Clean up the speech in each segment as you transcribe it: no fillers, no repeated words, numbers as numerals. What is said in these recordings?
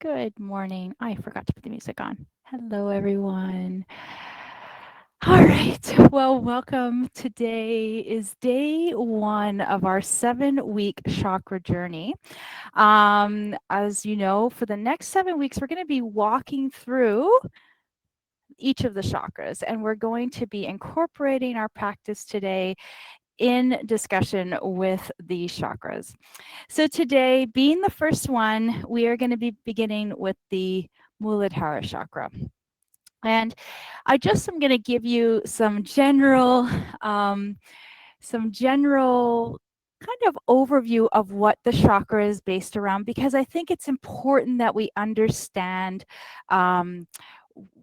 Good morning. I forgot to put the music on. Hello, everyone. All right. Well, welcome. Today is day one of our 7-week chakra journey. As you know, for the next 7 weeks, we're going to be walking through each of the chakras, and we're going to be incorporating our practice today in discussion with the chakras. So today, being the first one, we are going to be beginning with the Muladhara chakra. And I just am going to give you some general kind of overview of what the chakra is based around, because I think it's important that we understand um,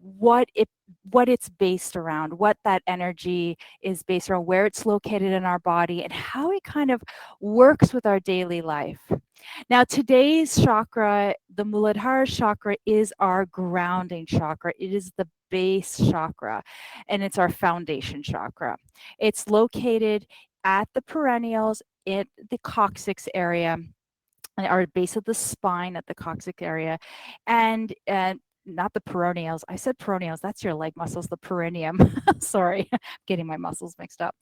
what it what it's based around, what that energy is based around, where it's located in our body, and how it kind of works with our daily life. Now, today's chakra, the Muladhara chakra, is our grounding chakra. It is the base chakra, and it's our foundation chakra. It's located at the perennials, in the coccyx area, or base of the spine at the coccyx area, and not the peroneals. I said peroneals. That's your leg muscles. The perineum. Sorry, getting my muscles mixed up.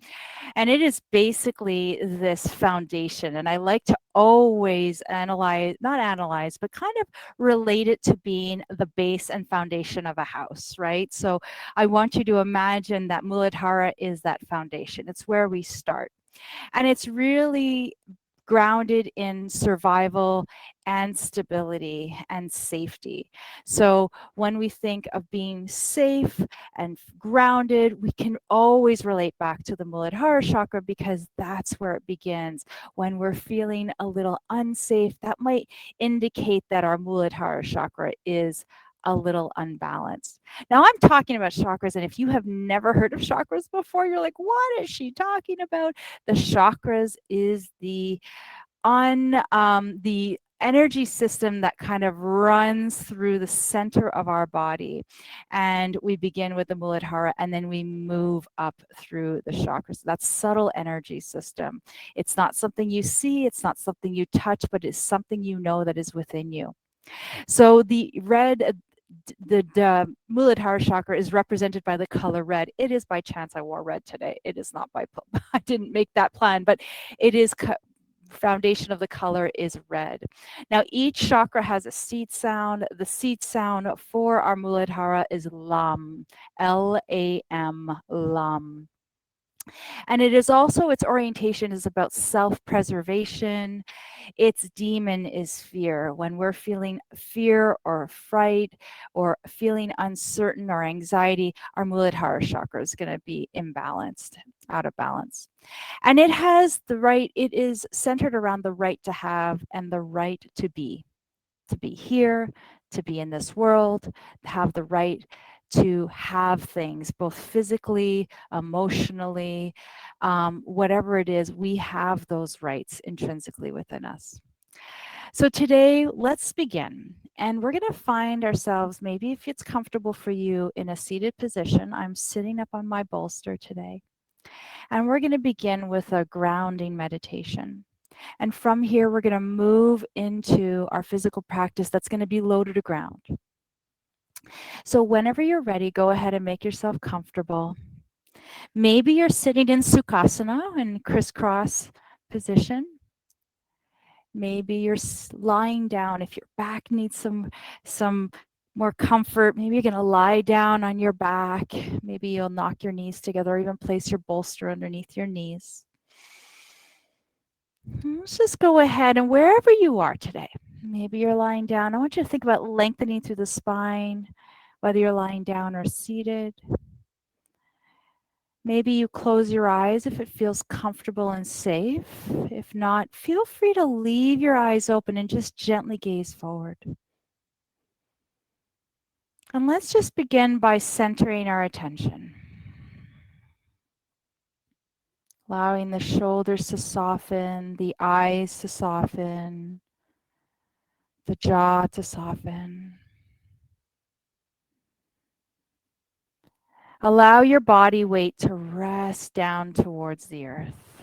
And it is basically this foundation. And I like to always analyze, not analyze, but kind of relate it to being the base and foundation of a house, right? So I want you to imagine that Muladhara is that foundation. It's where we start. And it's really grounded in survival and stability and safety. So when we think of being safe and grounded, we can always relate back to the Muladhara chakra, because that's where it begins. When we're feeling a little unsafe, that might indicate that our Muladhara chakra is a little unbalanced. Now, I'm talking about chakras, and if you have never heard of chakras before, you're like, what is she talking about? The chakras is the energy system that kind of runs through the center of our body. And we begin with the Muladhara, and then we move up through the chakras. So that's subtle energy system. It's not something you see, it's not something you touch, but it's something you know that is within you. So the Muladhara chakra is represented by the color red. It is by chance I wore red today. It is not by I didn't make that plan, but it is foundation of the color is red. Now, each chakra has a seat sound. The seat sound for our Muladhara is Lam, Lam, Lam. And it is also, its orientation is about self-preservation. Its demon is fear. When we're feeling fear or fright or feeling uncertain or anxiety, our Muladhara chakra is going to be imbalanced, out of balance. And it has it is centered around the right to have and the right to be here, to be in this world, to have the right to have things, both physically, emotionally, whatever it is, we have those rights intrinsically within us. So today, let's begin. And we're going to find ourselves, maybe if it's comfortable for you, in a seated position. I'm sitting up on my bolster today. And we're going to begin with a grounding meditation. And from here, we're going to move into our physical practice that's going to be low to the ground. So whenever you're ready, go ahead and make yourself comfortable. Maybe you're sitting in Sukhasana in crisscross position. Maybe you're lying down. If your back needs some more comfort, maybe you're going to lie down on your back. Maybe you'll knock your knees together or even place your bolster underneath your knees. Let's just go ahead, and wherever you are today, maybe you're lying down. I want you to think about lengthening through the spine, whether you're lying down or seated. Maybe you close your eyes if it feels comfortable and safe. If not, feel free to leave your eyes open and just gently gaze forward. And let's just begin by centering our attention. Allowing the shoulders to soften, the eyes to soften, the jaw to soften. Allow your body weight to rest down towards the earth.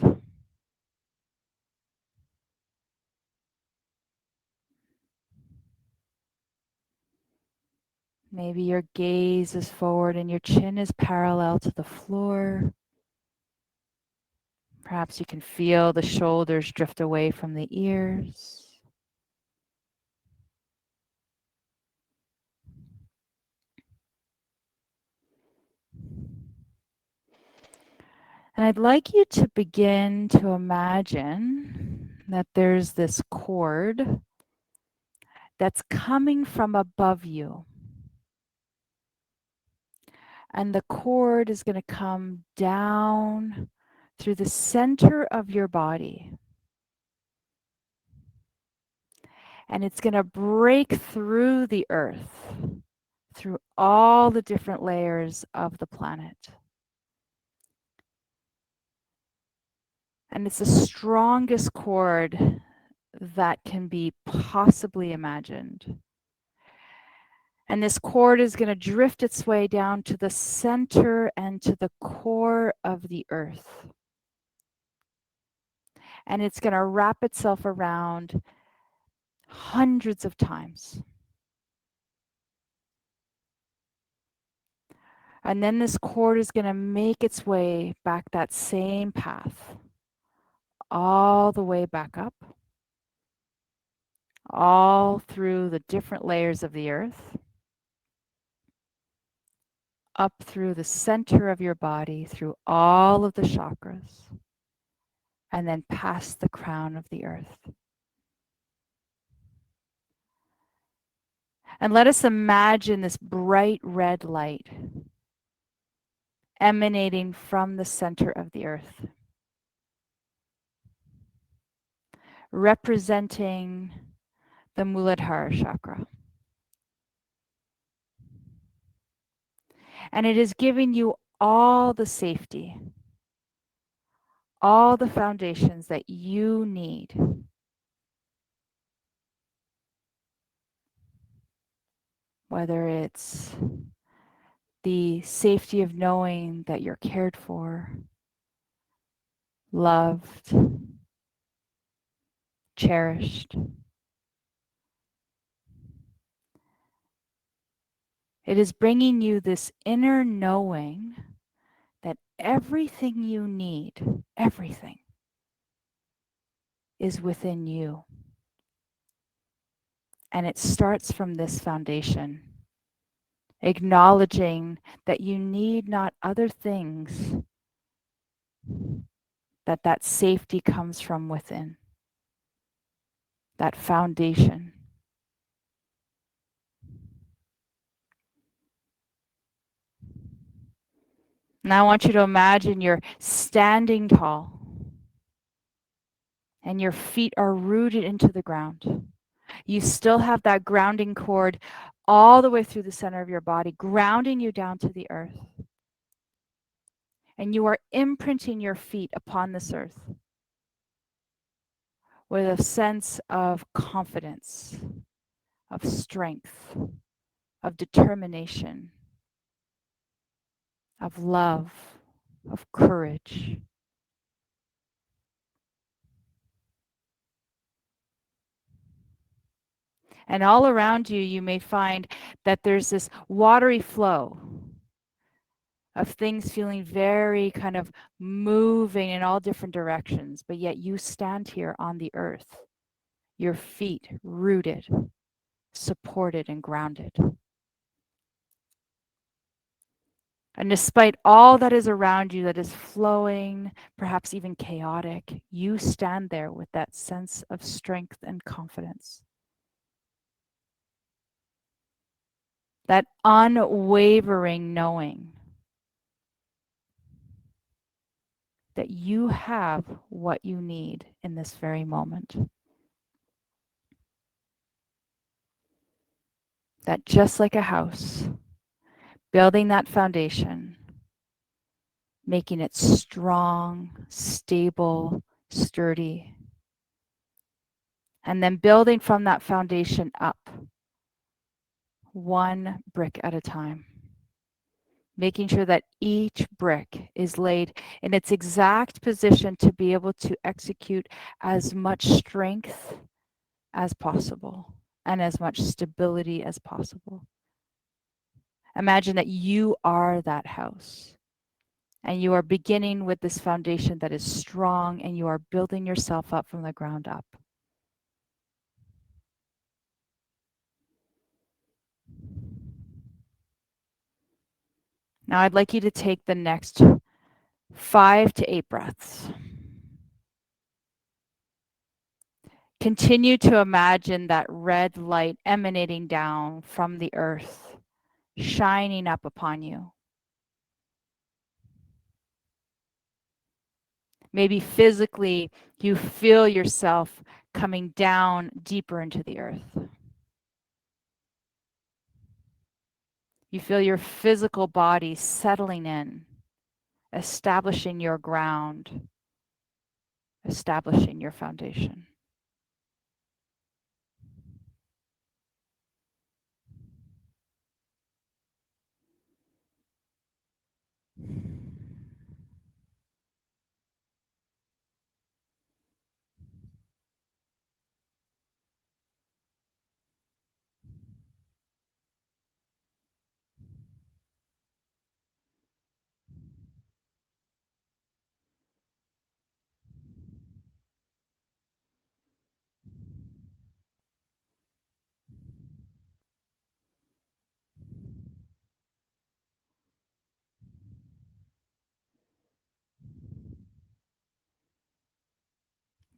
Maybe your gaze is forward and your chin is parallel to the floor. Perhaps you can feel the shoulders drift away from the ears. And I'd like you to begin to imagine that there's this cord that's coming from above you. And the cord is going to come down through the center of your body. And it's going to break through the earth, through all the different layers of the planet. And it's the strongest cord that can be possibly imagined. And this cord is going to drift its way down to the center and to the core of the earth. And it's going to wrap itself around hundreds of times. And then this cord is going to make its way back that same path, all the way back up, all through the different layers of the earth, up through the center of your body, through all of the chakras, and then past the crown of the earth. And let us imagine this bright red light emanating from the center of the earth, representing the Muladhara chakra. And it is giving you all the safety, all the foundations that you need whether it's the safety of knowing that you're cared for, loved, cherished. It is bringing you this inner knowing that everything you need, everything, is within you. And it starts from this foundation, acknowledging that you need not other things, that safety comes from within, that foundation. Now I want you to imagine you're standing tall and your feet are rooted into the ground. You still have that grounding cord all the way through the center of your body, grounding you down to the earth. And you are imprinting your feet upon this earth with a sense of confidence, of strength, of determination, of love, of courage. And all around you, you may find that there's this watery flow of things feeling very kind of moving in all different directions, but yet you stand here on the earth, your feet rooted, supported, and grounded. And despite all that is around you that is flowing, perhaps even chaotic, you stand there with that sense of strength and confidence. That unwavering knowing that you have what you need in this very moment. That just like a house, building that foundation, making it strong, stable, sturdy, and then building from that foundation up, one brick at a time. Making sure that each brick is laid in its exact position to be able to execute as much strength as possible and as much stability as possible. Imagine that you are that house. And you are beginning with this foundation that is strong, and you are building yourself up from the ground up. Now, I'd like you to take the next 5 to 8 breaths. Continue to imagine that red light emanating down from the earth, shining up upon you. Maybe physically, you feel yourself coming down deeper into the earth. You feel your physical body settling in, establishing your ground, establishing your foundation.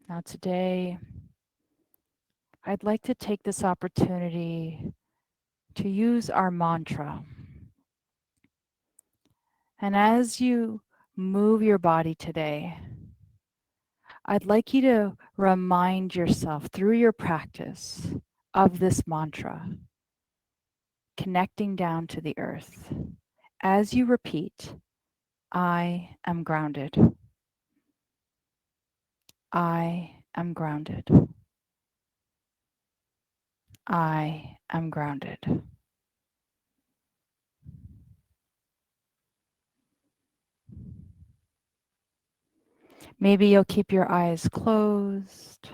Now, today, I'd like to take this opportunity to use our mantra. And as you move your body today, I'd like you to remind yourself through your practice of this mantra, connecting down to the earth. As you repeat, I am grounded. I am grounded. I am grounded. Maybe you'll keep your eyes closed.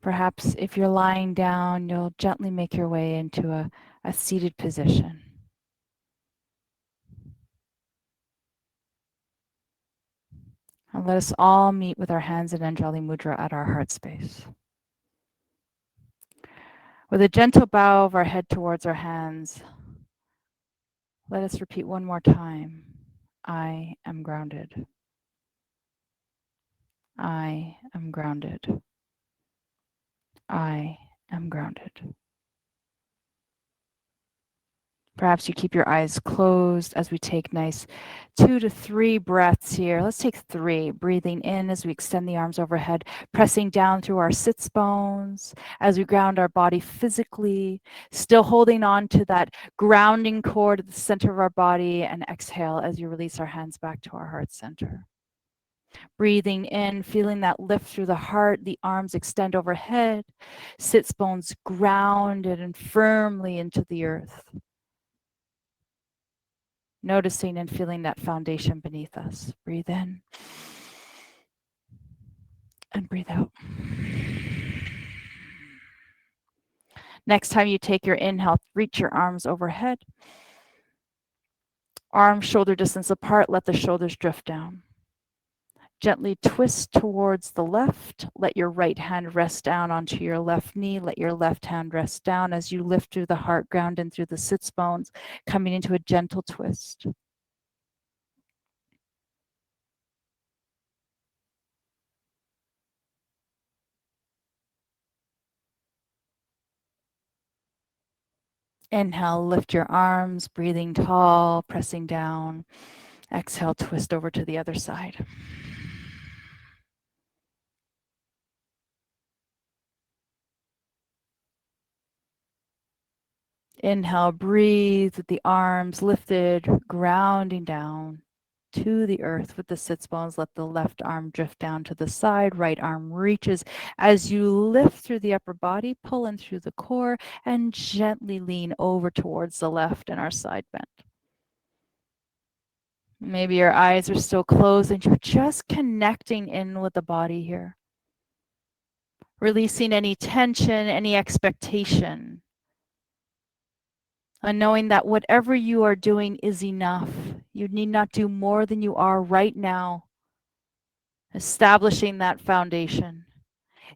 Perhaps if you're lying down, you'll gently make your way into a seated position. And let us all meet with our hands in Anjali Mudra at our heart space. With a gentle bow of our head towards our hands, let us repeat one more time. I am grounded. I am grounded. I am grounded. Perhaps you keep your eyes closed as we take nice 2 to 3 breaths here. Let's take 3. Breathing in as we extend the arms overhead, pressing down through our sits bones as we ground our body physically, still holding on to that grounding cord at the center of our body, and exhale as you release our hands back to our heart center. Breathing in, feeling that lift through the heart, the arms extend overhead, sits bones grounded and firmly into the earth. Noticing and feeling that foundation beneath us. Breathe in and breathe out. Next time you take your inhale, reach your arms overhead. Arms shoulder distance apart, let the shoulders drift down. Gently twist towards the left. Let your right hand rest down onto your left knee. Let your left hand rest down as you lift through the heart, ground in through the sits bones, coming into a gentle twist. Inhale, lift your arms, breathing tall, pressing down. Exhale, twist over to the other side. Inhale, breathe with the arms lifted, grounding down to the earth with the sits bones. Let the left arm drift down to the side, right arm reaches. As you lift through the upper body, pull in through the core, and gently lean over towards the left in our side bend. Maybe your eyes are still closed and you're just connecting in with the body here. Releasing any tension, any expectation. And knowing that whatever you are doing is enough. You need not do more than you are right now. Establishing that foundation.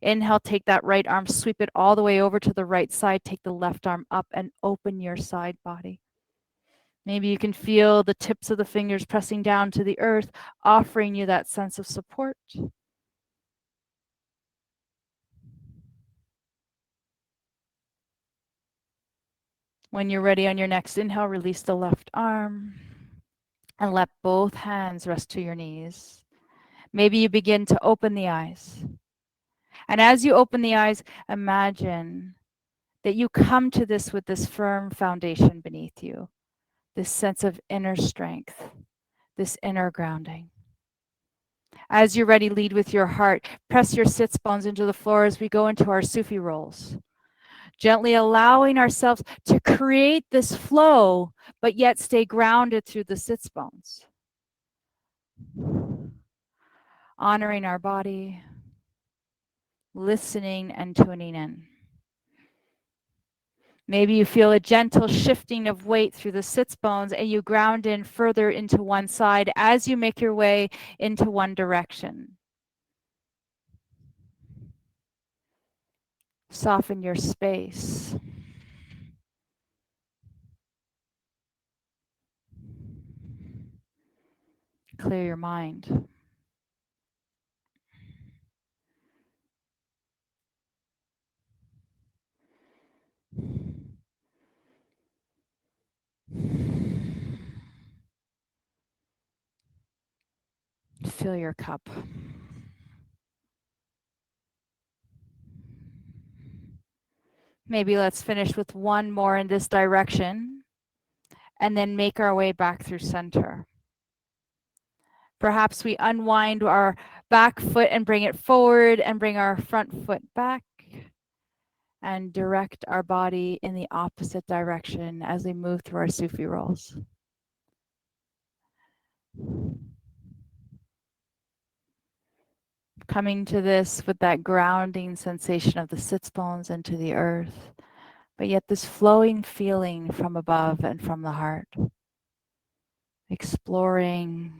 Inhale, take that right arm, sweep it all the way over to the right side. Take the left arm up and open your side body. Maybe you can feel the tips of the fingers pressing down to the earth, offering you that sense of support. When you're ready on your next inhale, release the left arm and let both hands rest to your knees. Maybe you begin to open the eyes. And as you open the eyes, imagine that you come to this with this firm foundation beneath you, this sense of inner strength, this inner grounding. As you're ready, lead with your heart. Press your sits bones into the floor as we go into our Sufi rolls. Gently allowing ourselves to create this flow, but yet stay grounded through the sits bones. Honoring our body, listening and tuning in. Maybe you feel a gentle shifting of weight through the sits bones and you ground in further into one side as you make your way into one direction. Soften your space. Clear your mind. Fill your cup. Maybe let's finish with one more in this direction and then make our way back through center. Perhaps we unwind our back foot and bring it forward and bring our front foot back and direct our body in the opposite direction as we move through our Sufi rolls. Coming to this with that grounding sensation of the sits bones into the earth, but yet this flowing feeling from above and from the heart. Exploring,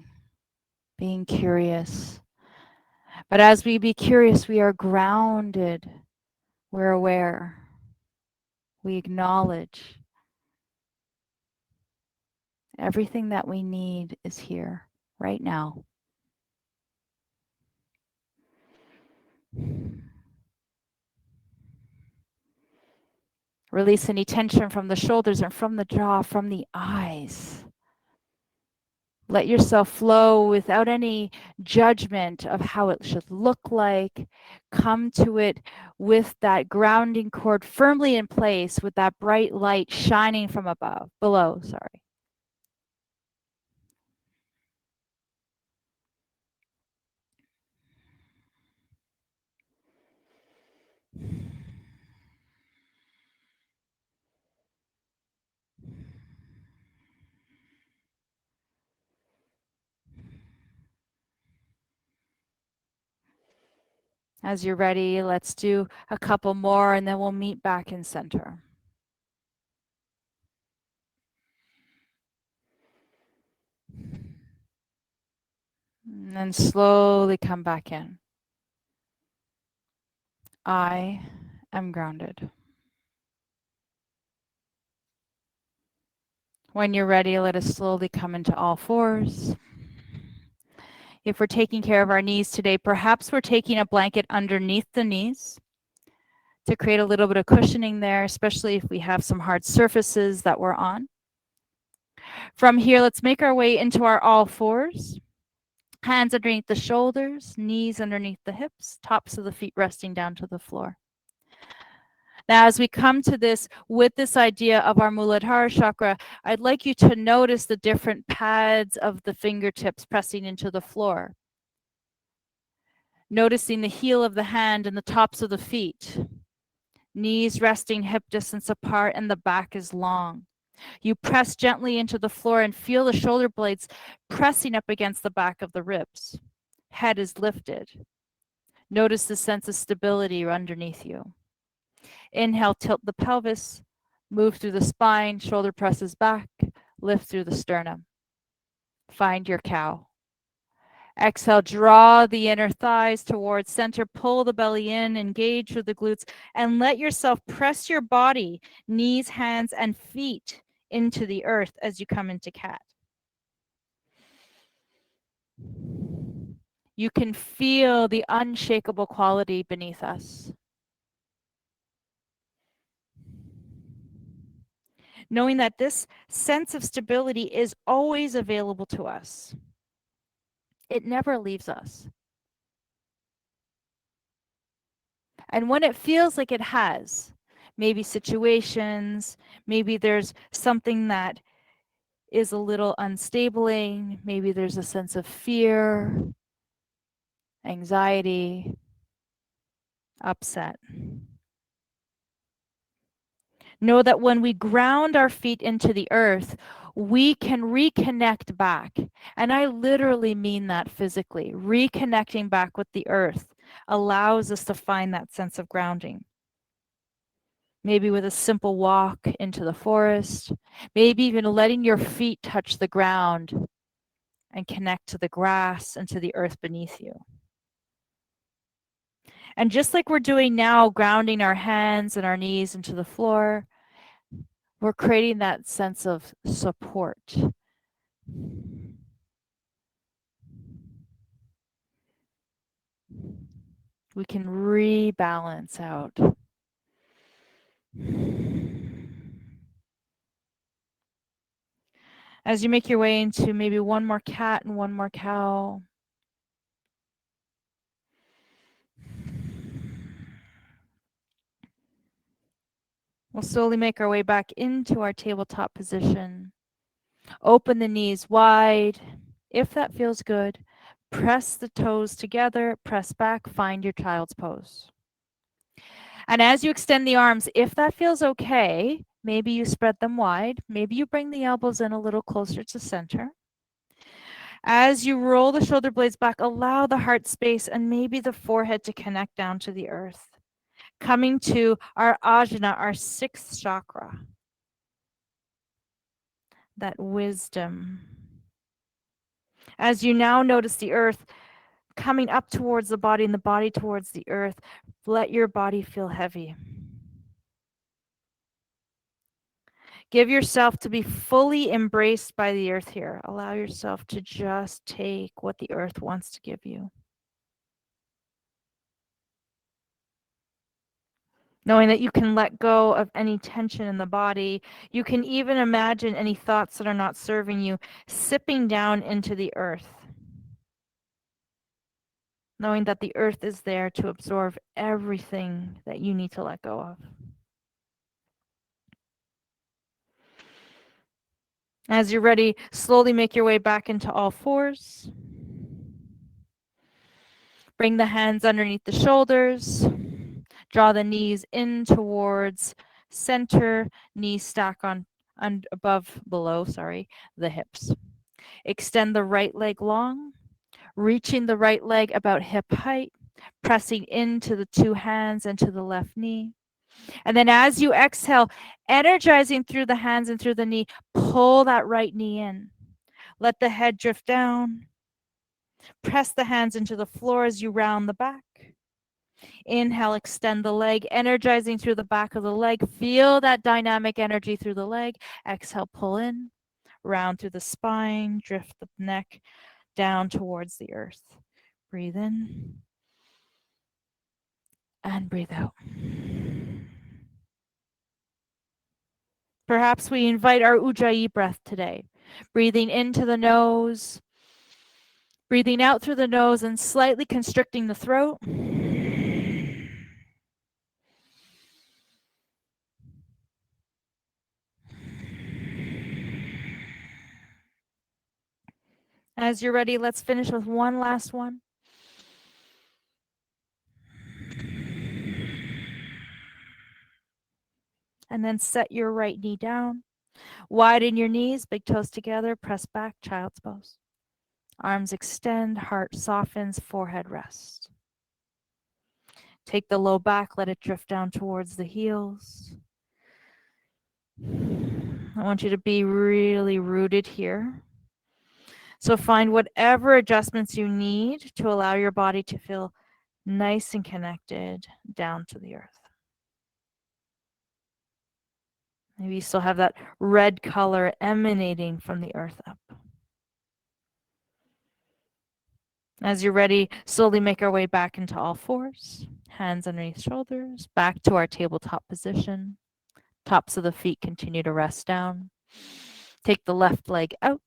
being curious. But as we be curious, we are grounded, we're aware, we acknowledge everything that we need is here right now. Release any tension from the shoulders and from the jaw, from the eyes. Let yourself flow without any judgment of how it should look like. Come to it with that grounding cord firmly in place, with that bright light shining from below. As you're ready, let's do a couple more and then we'll meet back in center. And then slowly come back in. I am grounded. When you're ready, let us slowly come into all fours. If we're taking care of our knees today, perhaps we're taking a blanket underneath the knees to create a little bit of cushioning there, especially if we have some hard surfaces that we're on. From here, let's make our way into our all fours. Hands underneath the shoulders, knees underneath the hips, tops of the feet resting down to the floor. Now, as we come to this with this idea of our Muladhara chakra, I'd like you to notice the different pads of the fingertips pressing into the floor. Noticing the heel of the hand and the tops of the feet. Knees resting hip distance apart and the back is long. You press gently into the floor and feel the shoulder blades pressing up against the back of the ribs. Head is lifted. Notice the sense of stability underneath you. Inhale, tilt the pelvis, Move through the spine, shoulder presses back, lift through the sternum. Find your cow. Exhale, draw the inner thighs towards center, pull the belly in, engage with the glutes, and let yourself press your body, knees, hands, and feet into the earth as you come into cat. You can feel the unshakable quality beneath us. Knowing that this sense of stability is always available to us. It never leaves us. And when it feels like it has, maybe situations, maybe there's something that is a little unstabling, maybe there's a sense of fear, anxiety, upset. Know that when we ground our feet into the earth, we can reconnect back. And I literally mean that physically. Reconnecting back with the earth allows us to find that sense of grounding. Maybe with a simple walk into the forest, maybe even letting your feet touch the ground and connect to the grass and to the earth beneath you. And just like we're doing now, grounding our hands and our knees into the floor, we're creating that sense of support. We can rebalance out. As you make your way into maybe one more cat and one more cow, we'll slowly make our way back into our tabletop position. Open the knees wide. If that feels good, press the toes together, press back, find your child's pose. And as you extend the arms, if that feels okay, maybe you spread them wide. Maybe you bring the elbows in a little closer to center. As you roll the shoulder blades back, allow the heart space and maybe the forehead to connect down to the earth. Coming to our ajna, our sixth chakra, that wisdom. As you now notice the earth coming up towards the body and the body towards the earth, let your body feel heavy. Give yourself to be fully embraced by the earth here. Allow yourself to just take what the earth wants to give you. Knowing that you can let go of any tension in the body. You can even imagine any thoughts that are not serving you sipping down into the earth. Knowing that the earth is there to absorb everything that you need to let go of. As you're ready, slowly make your way back into all fours. Bring the hands underneath the shoulders. Draw the knees in towards center, knees stack on below, the hips. Extend the right leg long, reaching the right leg about hip height, pressing into the two hands and to the left knee. And then as you exhale, energizing through the hands and through the knee, pull that right knee in. Let the head drift down. Press the hands into the floor as you round the back. Inhale, extend the leg, energizing through the back of the leg. Feel that dynamic energy through the leg. Exhale, pull in, round through the spine, drift the neck down towards the earth. Breathe in and breathe out. Perhaps we invite our Ujjayi breath today. Breathing into the nose, breathing out through the nose and slightly constricting the throat. As you're ready, let's finish with one last one. And then set your right knee down. Widen your knees, big toes together, press back, child's pose. Arms extend, heart softens, forehead rests. Take the low back, let it drift down towards the heels. I want you to be really rooted here. So find whatever adjustments you need to allow your body to feel nice and connected down to the earth. Maybe you still have that red color emanating from the earth up. As you're ready, slowly make our way back into all fours, hands underneath shoulders, back to our tabletop position. Tops of the feet continue to rest down. Take the left leg out.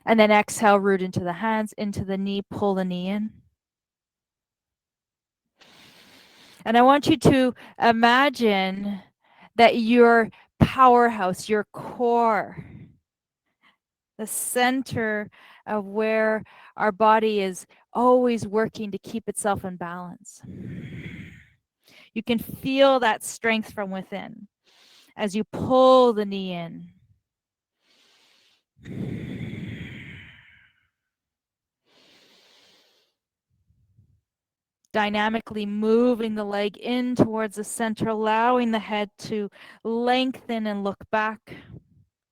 And then exhale, root into the hands, into the knee, pull the knee in. And I want you to imagine that your powerhouse, your core, the center of where our body is always working to keep itself in balance. You can feel that strength from within as you pull the knee in. Dynamically moving the leg in towards the center, allowing the head to lengthen and look back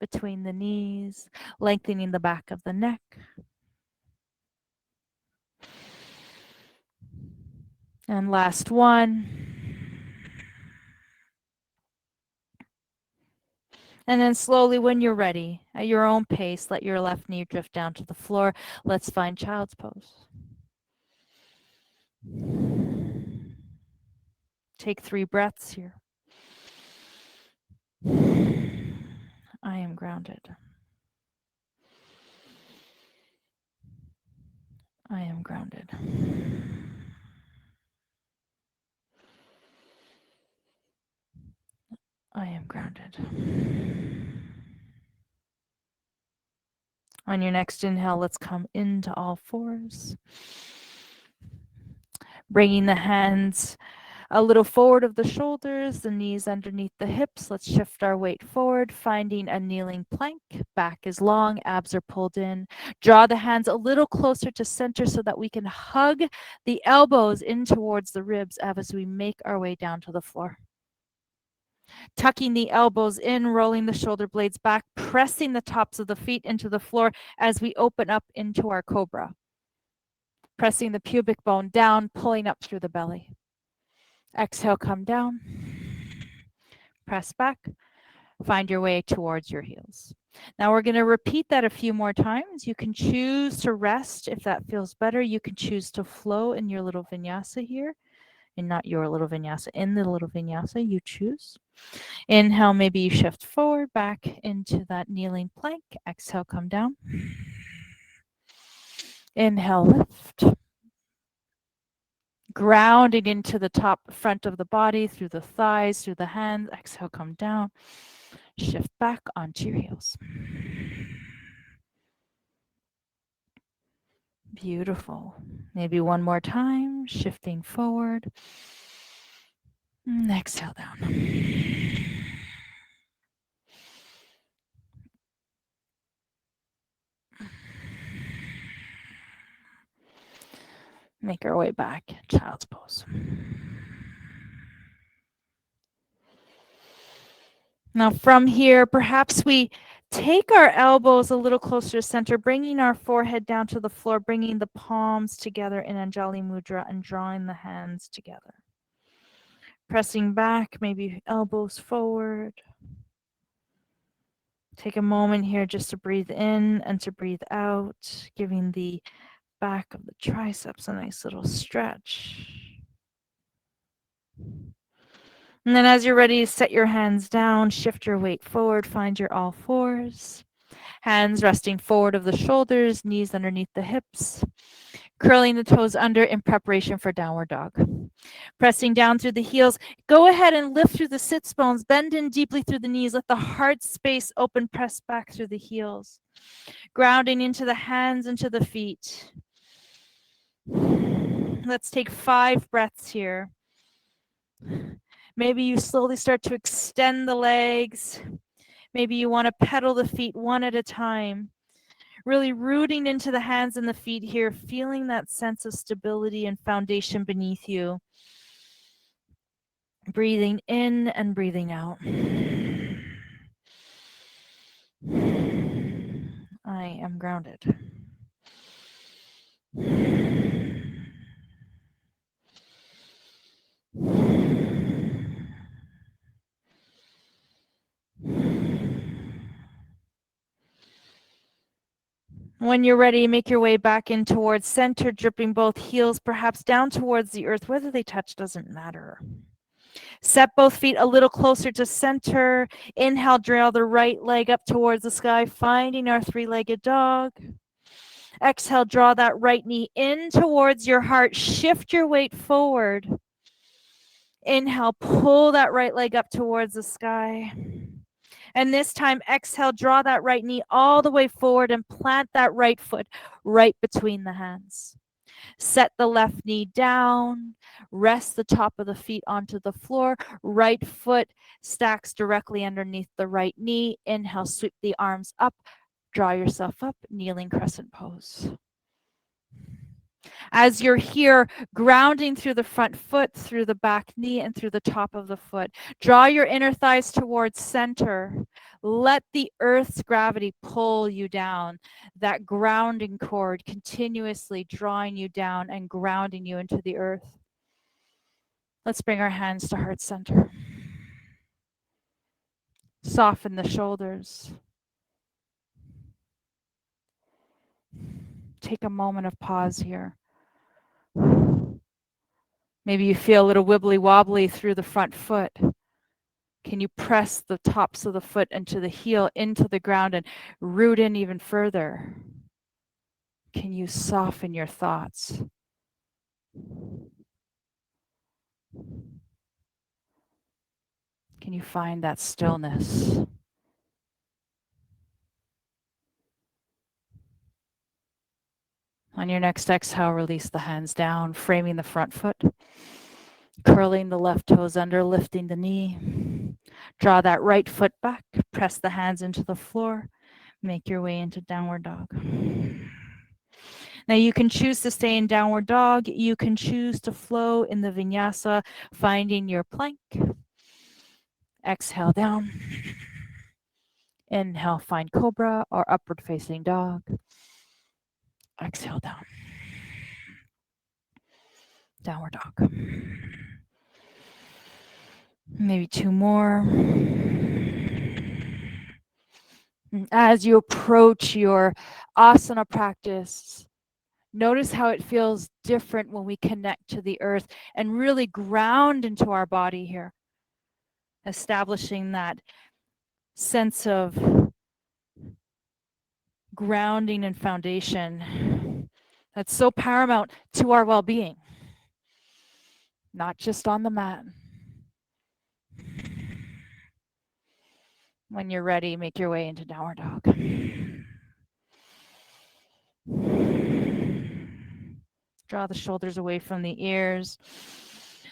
between the knees, lengthening the back of the neck. And last one. And then slowly, when you're ready, at your own pace, let your left knee drift down to the floor. Let's find child's pose. Take 3 breaths here. I am grounded. I am grounded. I am grounded. On your next inhale, let's come into all fours. Bringing the hands a little forward of the shoulders, the knees underneath the hips. Let's shift our weight forward, finding a kneeling plank. Back is long, abs are pulled in. Draw the hands a little closer to center so that we can hug the elbows in towards the ribs as we make our way down to the floor. Tucking the elbows in, rolling the shoulder blades back, pressing the tops of the feet into the floor as we open up into our cobra. Pressing the pubic bone down, pulling up through the belly. Exhale, come down. Press back. Find your way towards your heels. Now we're going to repeat that a few more times. You can choose to rest if that feels better. You can choose to flow in your little vinyasa here. And not your little vinyasa, in the little vinyasa, you choose. Inhale, maybe you shift forward, back into that kneeling plank. Exhale, come down. Inhale, lift. Grounding into the top front of the body, through the thighs, through the hands. Exhale, come down. Shift back onto your heels. Beautiful. Maybe one more time, shifting forward. And exhale down. Make our way back, child's pose. Now from here, perhaps we take our elbows a little closer to center, bringing our forehead down to the floor, bringing the palms together in Anjali Mudra and drawing the hands together. Pressing back, maybe elbows forward. Take a moment here just to breathe in and to breathe out, giving the back of the triceps a nice little stretch. And then as you're ready, set your hands down, shift your weight forward, find your all fours. Hands resting forward of the shoulders, knees underneath the hips. Curling the toes under in preparation for downward dog. Pressing down through the heels. Go ahead and lift through the sits bones. Bend in deeply through the knees. Let the heart space open. Press back through the heels. Grounding into the hands, into the feet. Let's take 5 breaths here. Maybe you slowly start to extend the legs. Maybe you want to pedal the feet one at a time. Really rooting into the hands and the feet here, feeling that sense of stability and foundation beneath you. Breathing in and breathing out. I am grounded. When you're ready, make your way back in towards center, dripping both heels perhaps down towards the earth. Whether they touch doesn't matter. Set both feet a little closer to center. Inhale, draw the right leg up towards the sky, finding our three-legged dog. Exhale, draw that right knee in towards your heart. Shift your weight forward. Inhale, pull that right leg up towards the sky. And this time, exhale, draw that right knee all the way forward and plant that right foot right between the hands. Set the left knee down, rest the top of the feet onto the floor. Right foot stacks directly underneath the right knee. Inhale, sweep the arms up, draw yourself up, kneeling crescent pose. As you're here, grounding through the front foot, through the back knee, and through the top of the foot. Draw your inner thighs towards center. Let the earth's gravity pull you down. That grounding cord continuously drawing you down and grounding you into the earth. Let's bring our hands to heart center. Soften the shoulders. Take a moment of pause here. Maybe you feel a little wibbly wobbly through the front foot. Can you press the tops of the foot into the heel, into the ground, and root in even further? Can you soften your thoughts? Can you find that stillness? On your next exhale, release the hands down, framing the front foot, curling the left toes under, lifting the knee. Draw that right foot back, press the hands into the floor, make your way into downward dog. Now you can choose to stay in downward dog. You can choose to flow in the vinyasa, finding your plank. Exhale down. Inhale, find cobra or upward facing dog. Exhale down. Downward dog. Maybe two more. As you approach your asana practice, notice how it feels different when we connect to the earth and really ground into our body here, establishing that sense of grounding and foundation that's so paramount to our well-being, not just on the mat. When you're ready, make your way into downward dog. Draw the shoulders away from the ears.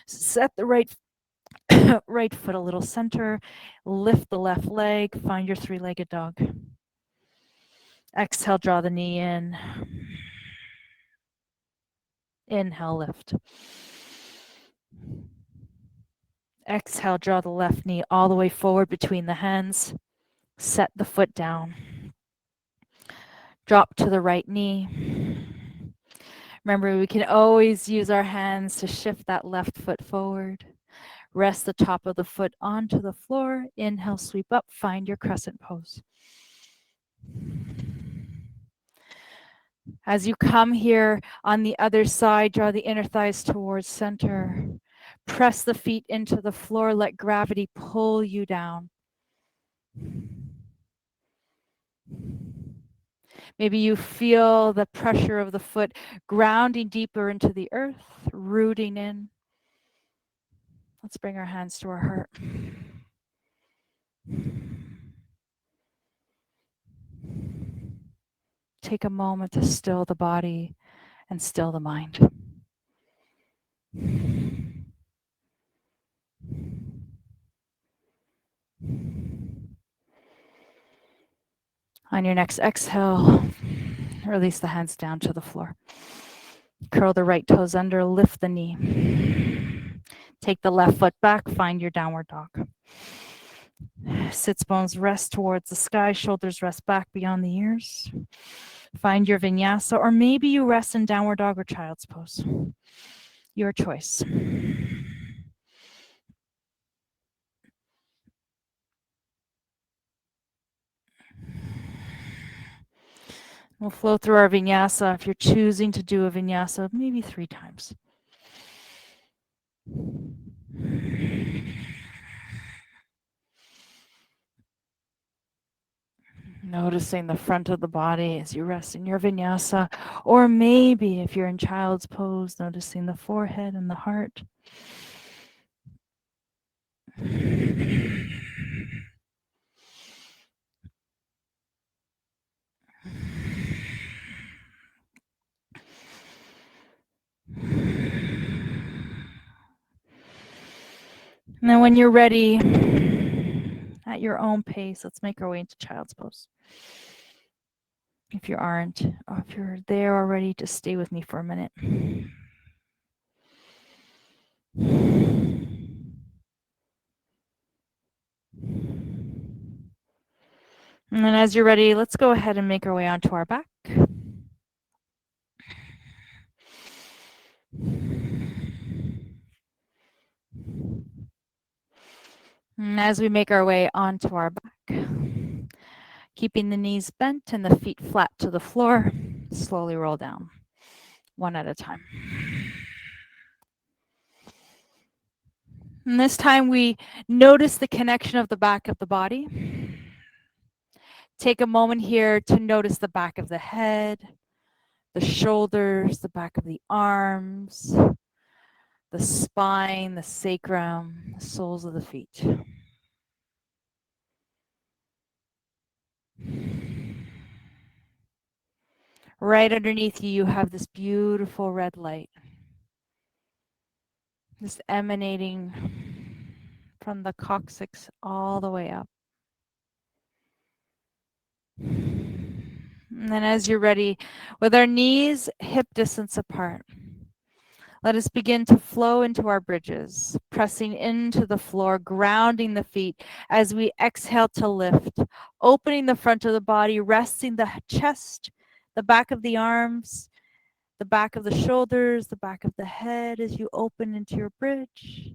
Set the right foot a little center. Lift the left leg. Find your three-legged dog. Exhale, draw the knee in. Inhale, lift. Exhale, draw the left knee all the way forward between the hands. Set the foot down. Drop to the right knee. Remember, we can always use our hands to shift that left foot forward. Rest the top of the foot onto the floor. Inhale, sweep up, find your crescent pose. As you come here on the other side, draw the inner thighs towards center. Press the feet into the floor, let gravity pull you down. Maybe you feel the pressure of the foot grounding deeper into the earth, rooting in. Let's bring our hands to our heart. Take a moment to still the body and still the mind. On your next exhale, release the hands down to the floor. Curl the right toes under, lift the knee. Take the left foot back, find your downward dog. Sits bones rest towards the sky, shoulders rest back beyond the ears. Find your vinyasa, or maybe you rest in downward dog or child's pose. Your choice. We'll flow through our vinyasa. If you're choosing to do a vinyasa, maybe 3 times. Noticing the front of the body as you rest in your vinyasa, or maybe if you're in child's pose, noticing the forehead and the heart. And then when you're ready, at your own pace, let's make our way into child's pose. If you aren't, or if you're there already, just stay with me for a minute. And then as you're ready, let's go ahead and make our way onto our back. And as we make our way onto our back, keeping the knees bent and the feet flat to the floor, slowly roll down, one at a time. And this time we notice the connection of the back of the body. Take a moment here to notice the back of the head, the shoulders, the back of the arms, the spine, the sacrum, the soles of the feet. Right underneath you, you have this beautiful red light, just emanating from the coccyx all the way up. And then as you're ready, with our knees hip distance apart, let us begin to flow into our bridges, pressing into the floor, grounding the feet as we exhale to lift, opening the front of the body, resting the chest, the back of the arms, the back of the shoulders, the back of the head as you open into your bridge.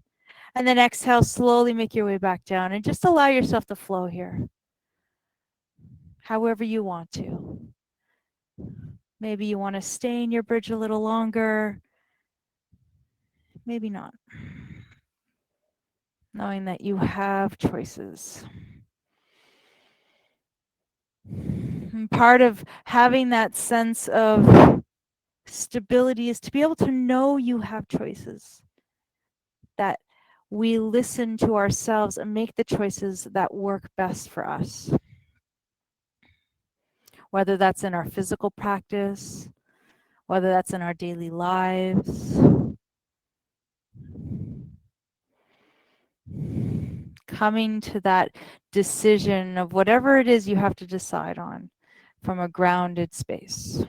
And then exhale, slowly make your way back down and just allow yourself to flow here, however you want to. Maybe you want to stay in your bridge a little longer. Maybe not. Knowing that you have choices. And part of having that sense of stability is to be able to know you have choices. That we listen to ourselves and make the choices that work best for us. Whether that's in our physical practice, whether that's in our daily lives. Coming to that decision of whatever it is you have to decide on from a grounded space.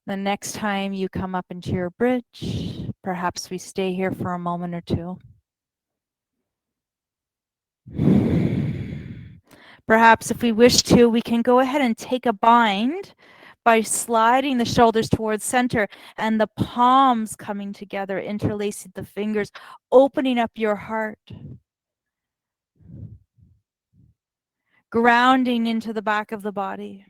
The next time you come up into your bridge, perhaps we stay here for a moment or two. Perhaps if we wish to, we can go ahead and take a bind by sliding the shoulders towards center and the palms coming together, interlacing the fingers, opening up your heart, grounding into the back of the body.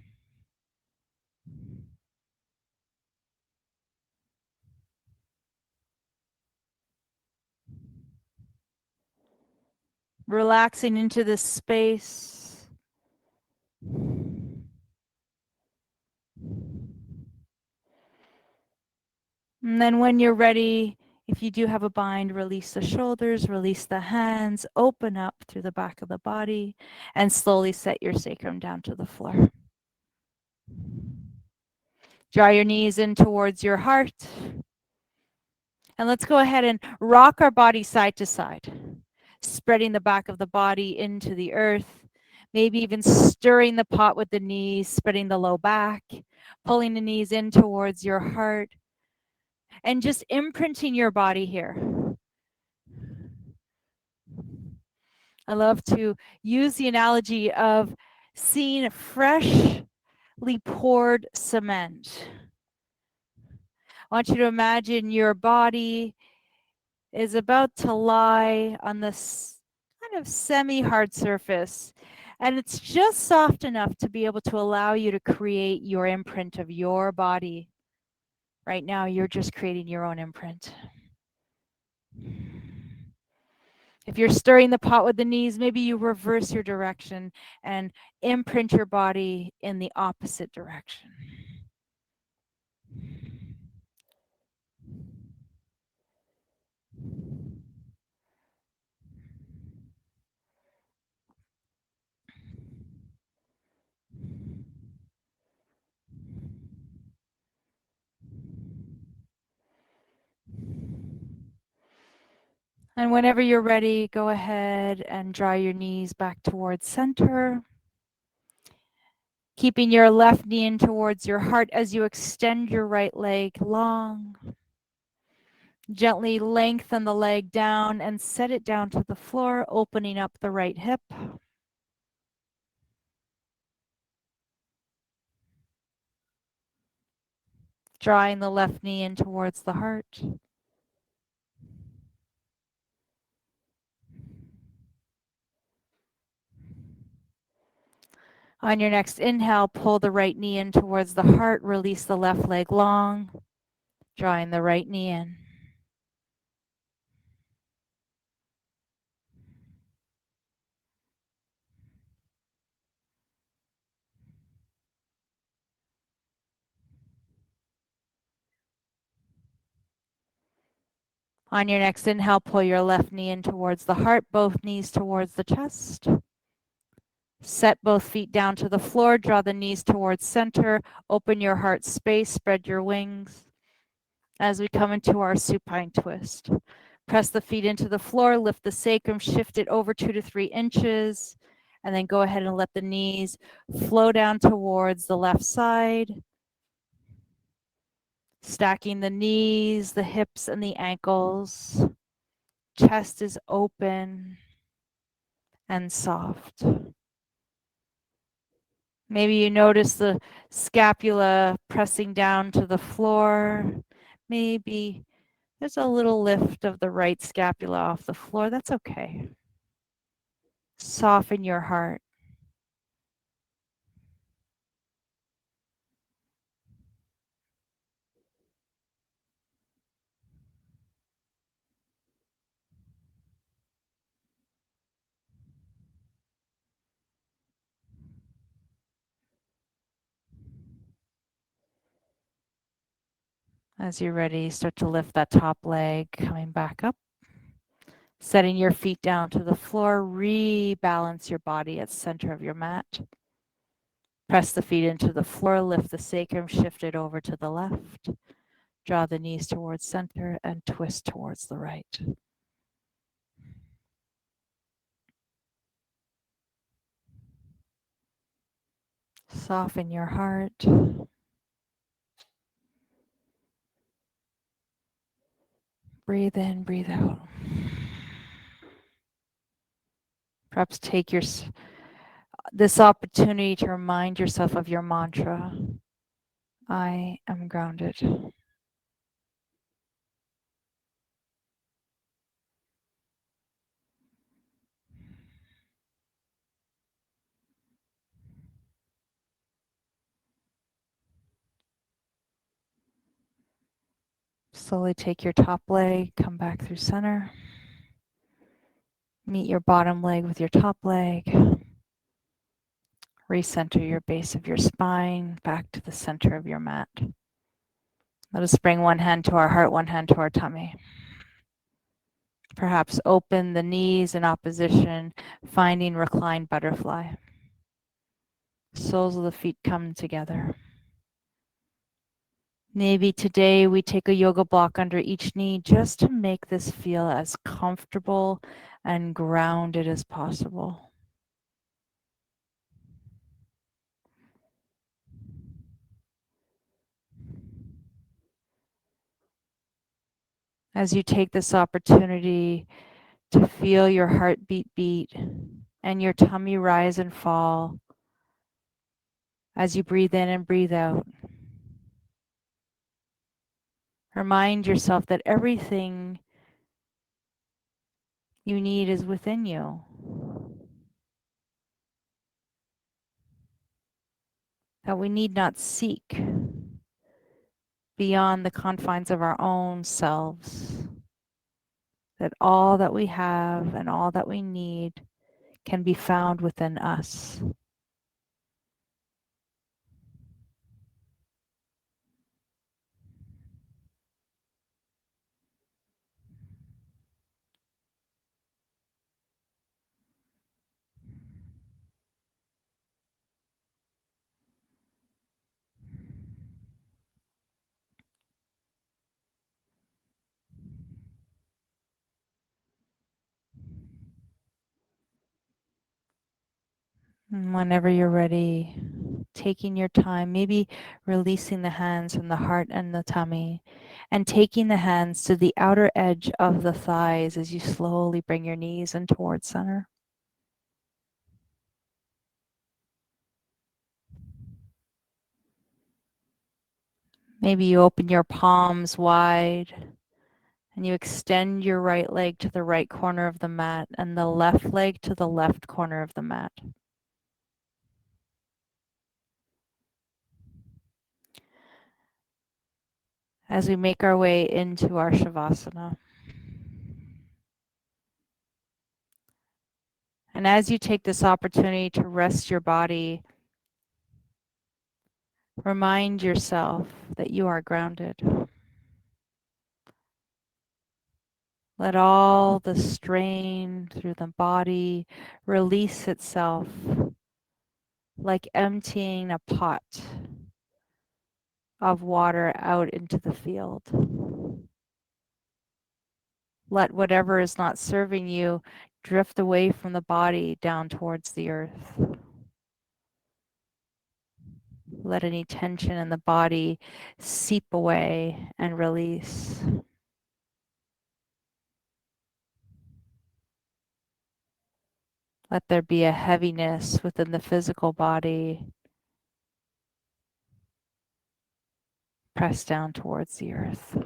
Relaxing into this space. And then when you're ready, if you do have a bind, release the shoulders, release the hands, open up through the back of the body, and slowly set your sacrum down to the floor. Draw your knees in towards your heart. And let's go ahead and rock our body side to side, spreading the back of the body into the earth, Maybe even stirring the pot with the knees, spreading the low back, pulling the knees in towards your heart, and just imprinting your body here. I love to use the analogy of seeing freshly poured cement. I want you to imagine your body is about to lie on this kind of semi-hard surface, and it's just soft enough to be able to allow you to create your imprint of your body. Right now, you're just creating your own imprint. If you're stirring the pot with the knees, maybe you reverse your direction and imprint your body in the opposite direction. And whenever you're ready, go ahead and draw your knees back towards center. Keeping your left knee in towards your heart as you extend your right leg long. Gently lengthen the leg down and set it down to the floor, opening up the right hip. Drawing the left knee in towards the heart. On your next inhale, pull the right knee in towards the heart, release the left leg long, drawing the right knee in. On your next inhale, pull your left knee in towards the heart, both knees towards the chest. Set both feet down to the floor, draw the knees towards center, open your heart space, spread your wings. As we come into our supine twist, press the feet into the floor, lift the sacrum, shift it over 2 to 3 inches, and then go ahead and let the knees flow down towards the left side. Stacking the knees, the hips, and the ankles. Chest is open and soft. Maybe you notice the scapula pressing down to the floor. Maybe there's a little lift of the right scapula off the floor. That's okay. Soften your heart. As you're ready, start to lift that top leg, coming back up. Setting your feet down to the floor, rebalance your body at the center of your mat. Press the feet into the floor, lift the sacrum, shift it over to the left. Draw the knees towards center and twist towards the right. Soften your heart. Breathe in, breathe out. Perhaps take this opportunity to remind yourself of your mantra. I am grounded. Slowly take your top leg, come back through center. Meet your bottom leg with your top leg. Recenter your base of your spine back to the center of your mat. Let us bring one hand to our heart, one hand to our tummy. Perhaps open the knees in opposition, finding reclined butterfly. Soles of the feet come together. Maybe today we take a yoga block under each knee just to make this feel as comfortable and grounded as possible. As you take this opportunity to feel your heartbeat beat and your tummy rise and fall as you breathe in and breathe out. Remind yourself that everything you need is within you. That we need not seek beyond the confines of our own selves. That all that we have and all that we need can be found within us. And whenever you're ready, taking your time, maybe releasing the hands from the heart and the tummy, and taking the hands to the outer edge of the thighs as you slowly bring your knees in towards center. Maybe you open your palms wide and you extend your right leg to the right corner of the mat and the left leg to the left corner of the mat. As we make our way into our Shavasana. And as you take this opportunity to rest your body, remind yourself that you are grounded. Let all the strain through the body release itself like emptying a pot of water out into the field. Let whatever is not serving you drift away from the body down towards the earth. Let any tension in the body seep away and release. Let there be a heaviness within the physical body. Press down towards the earth.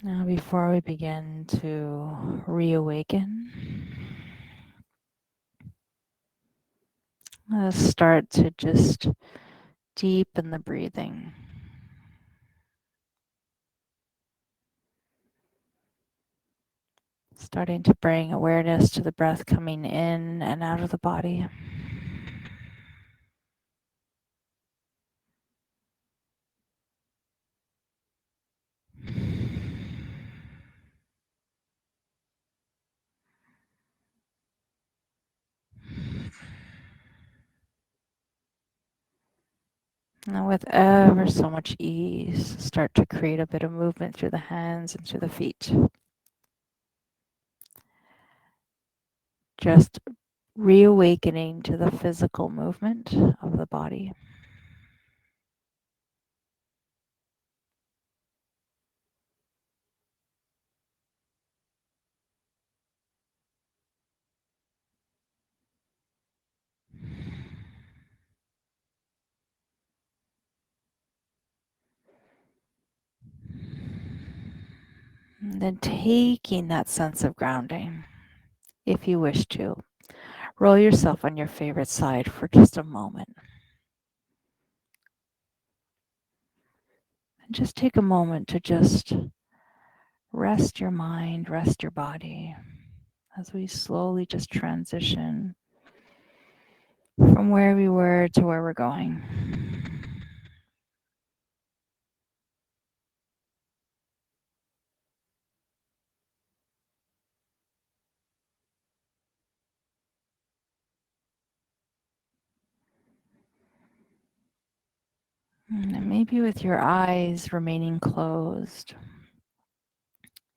Now, before we begin to reawaken, let's start to just deepen the breathing. Starting to bring awareness to the breath coming in and out of the body. And with ever so much ease, start to create a bit of movement through the hands and through the feet. Just reawakening to the physical movement of the body. And then taking that sense of grounding, if you wish to, roll yourself on your favorite side for just a moment. And just take a moment to just rest your mind, rest your body as we slowly just transition from where we were to where we're going. And maybe with your eyes remaining closed.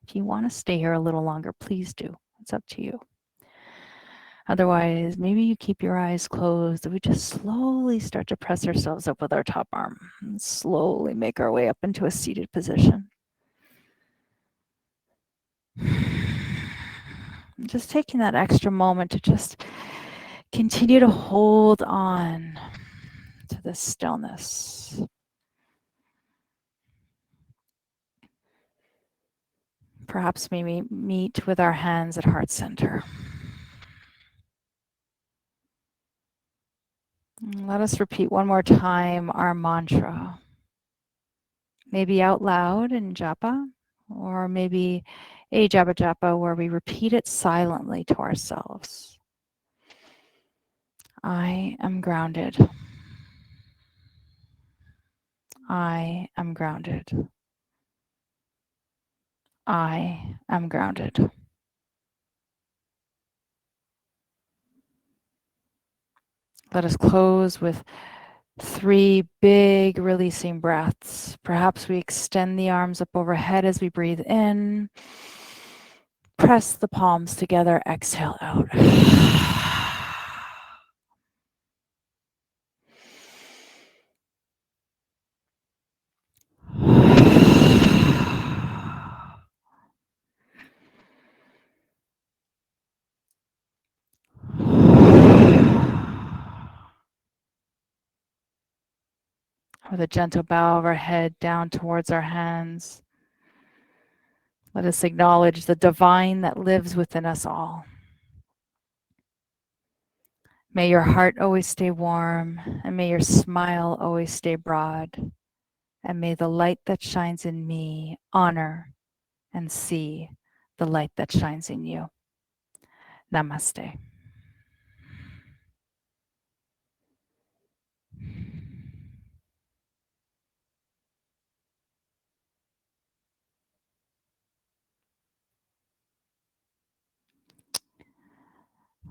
If you want to stay here a little longer, please do. It's up to you. Otherwise, maybe you keep your eyes closed and we just slowly start to press ourselves up with our top arm and slowly make our way up into a seated position. Just taking that extra moment to just continue to hold on to this stillness. Perhaps maybe meet with our hands at heart center. Let us repeat one more time our mantra. Maybe out loud in japa, or maybe a japa japa where we repeat it silently to ourselves. I am grounded. I am grounded. I am grounded. Let us close with 3 big releasing breaths. Perhaps we extend the arms up overhead as we breathe in. Press the palms together. Exhale out. With a gentle bow of our head down towards our hands, let us acknowledge the divine that lives within us all. May your heart always stay warm, and may your smile always stay broad, and may the light that shines in me honor and see the light that shines in you. Namaste.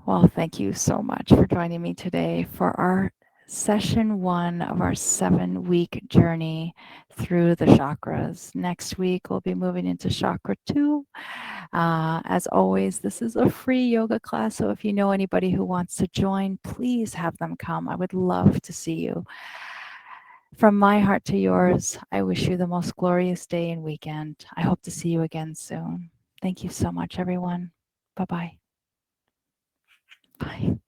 Well, thank you so much for joining me today for our session 1 of our 7-week journey through the chakras. Next week, we'll be moving into chakra 2. As always, this is a free yoga class, so if you know anybody who wants to join, please have them come. I would love to see you. From my heart to yours, I wish you the most glorious day and weekend. I hope to see you again soon. Thank you so much, everyone. Bye-bye. Bye.